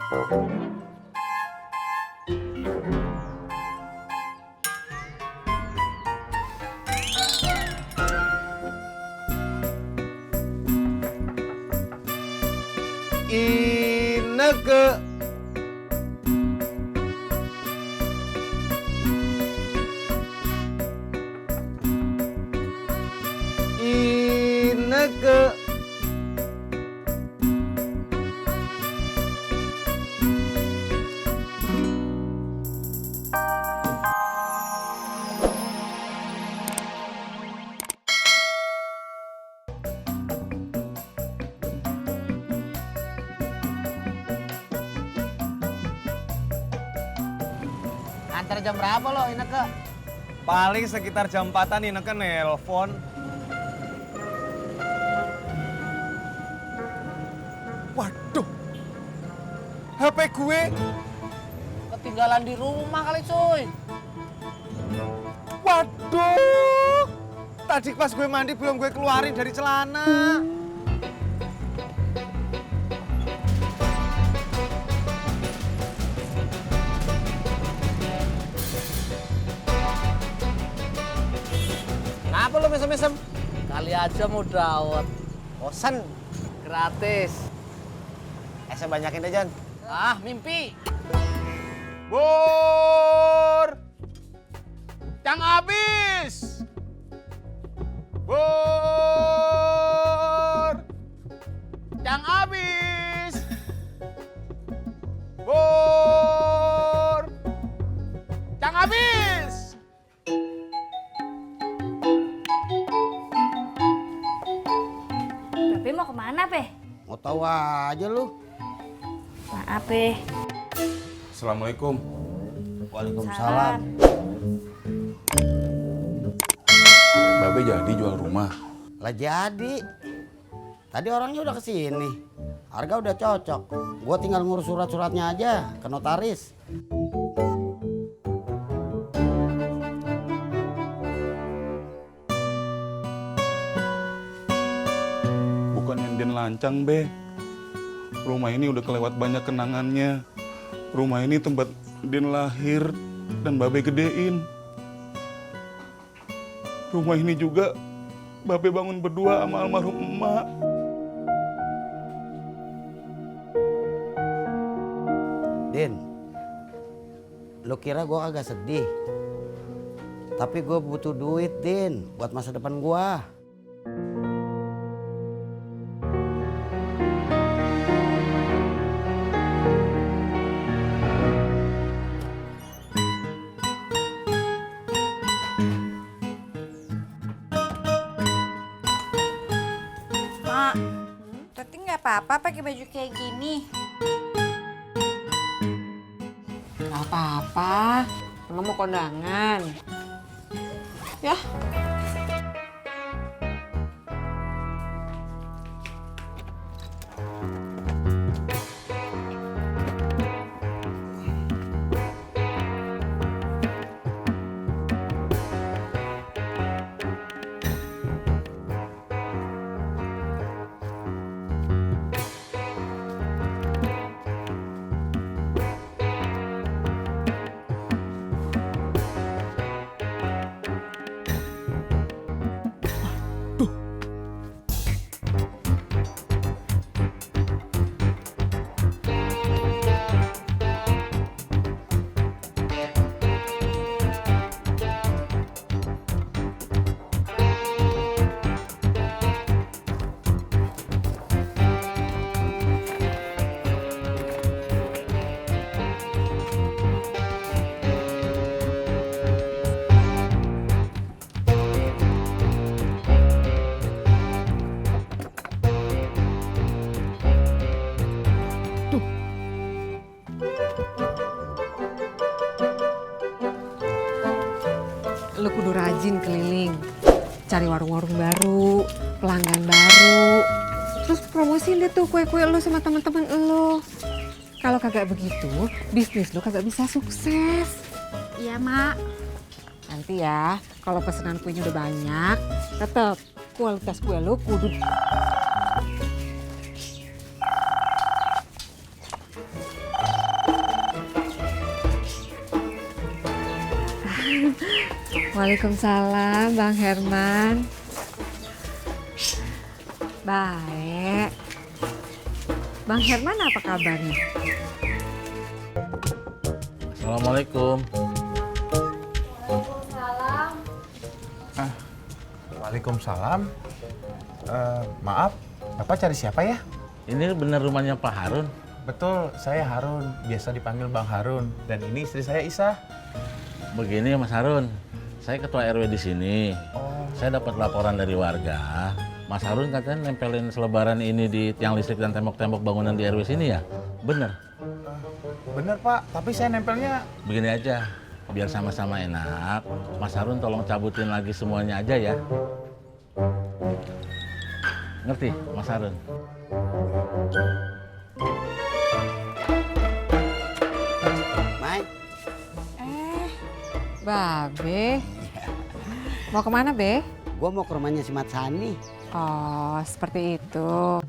Ineke. Ineke. Antar jam berapa lo Ineke? Paling sekitar jam 4-an Ineke nelpon. Waduh, HP gue. Ketinggalan di rumah kali cuy. Waduh, tadi pas gue mandi belum gue keluarin dari celana. Kenapa lo mesem-mesem? Kali aja mau dawet. Bosen. Gratis. Saya banyakin deh, Jan. Ah, mimpi. Bur! Cang habis! Bur! Cang habis! Bur! Cang habis! Be mau kemana, Be? Mau tahu aja lu. Maaf, Be. Assalamualaikum. Waalaikumsalam. Babe jadi jual rumah. Lah jadi. Tadi orangnya udah kesini. Harga udah cocok. Gua tinggal ngurus surat-suratnya aja ke notaris. Bukan yang den lancang, Be. Rumah ini udah kelewat banyak kenangannya. Rumah ini tempat den lahir dan Babe gedein. Rumah ini juga Babe bangun berdua sama almarhum emak. Din, lu kira gua agak sedih? Tapi gua butuh duit, Din, buat masa depan gua. Mak, Tati nggak apa-apa pakai baju kayak gini. Gak apa-apa, nggak mau kondangan. Ya. Lu kudu rajin keliling, cari warung-warung baru, pelanggan baru, terus promosiin deh tuh kue-kue lu sama teman-teman lu. Kalau kagak begitu, bisnis lu kagak bisa sukses. Iya, Mak. Nanti ya, kalau pesanan kuenya udah banyak, tetap kualitas kue lu kudu Waalaikumsalam, Bang Herman. Baik. Bang Herman apa kabarnya? Assalamualaikum. Waalaikumsalam. Maaf, Bapak cari siapa ya? Ini benar rumahnya Pak Harun? Betul, saya Harun. Biasa dipanggil Bang Harun. Dan ini istri saya Isa. Begini Mas Harun, saya ketua RW di sini. Saya dapat laporan dari warga. Mas Harun katanya nempelin selebaran ini di tiang listrik dan tembok-tembok bangunan di RW sini ya? Bener? Bener Pak, tapi saya nempelnya... Begini aja, biar sama-sama enak. Mas Harun tolong cabutin lagi semuanya aja ya. Ngerti, Mas Harun? Mai, Babe. Mau kemana, Be? gue mau ke rumahnya si Mat Sani. Oh, seperti itu.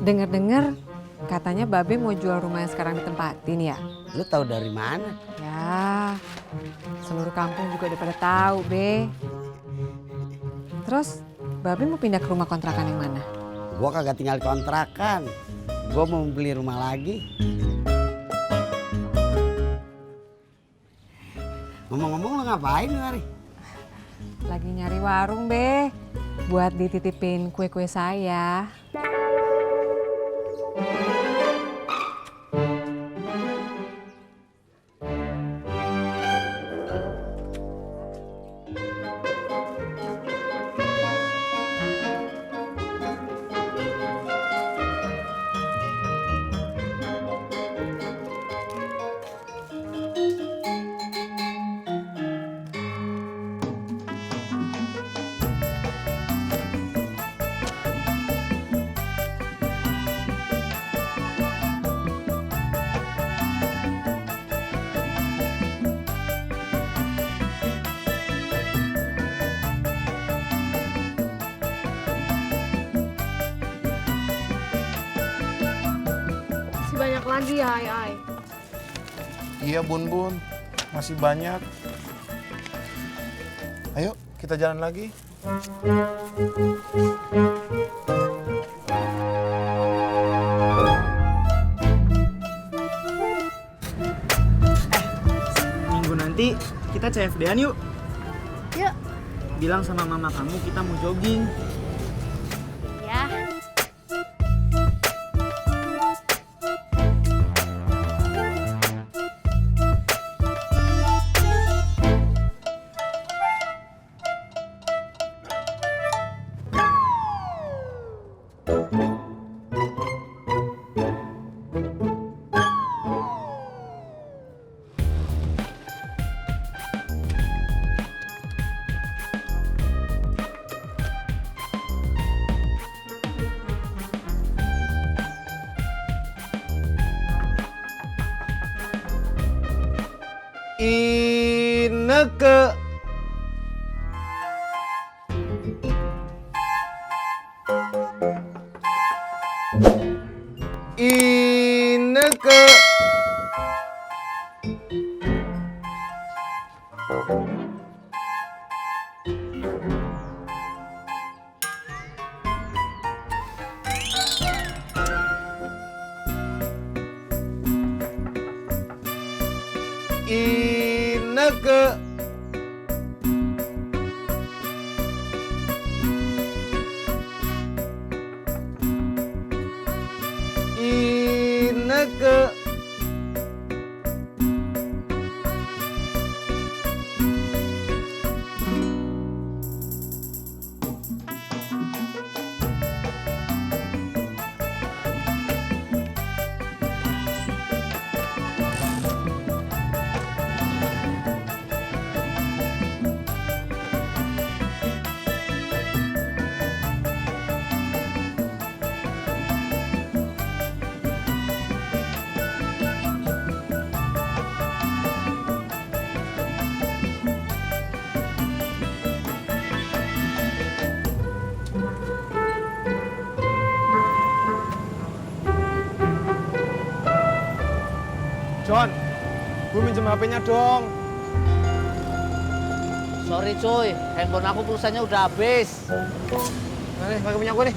Dengar-dengar katanya Babe mau jual rumah yang sekarang ditempatin ya? Lu tahu dari mana? Ya, seluruh kampung juga udah pada tahu, Be. Terus, Babe mau pindah ke rumah kontrakan yang mana? Gue kagak tinggal di kontrakan. Gue mau beli rumah lagi. Ngomong-ngomong lu ngapain lu hari? Lagi nyari warung, Be. Buat dititipin kue-kue saya. Masih banyak lagi ya, Ai. Iya Bun Bun, masih banyak. Ayo kita jalan lagi. Minggu nanti kita CFD-an yuk. Yuk. Bilang sama mama kamu kita mau jogging. Ya. Ineke. Ineke. Ineke. Ineke. John, gue minjem HP-nya dong. Sorry cuy, handphone aku pulsanya udah habis. Nah, nih, pakai punya gue nih.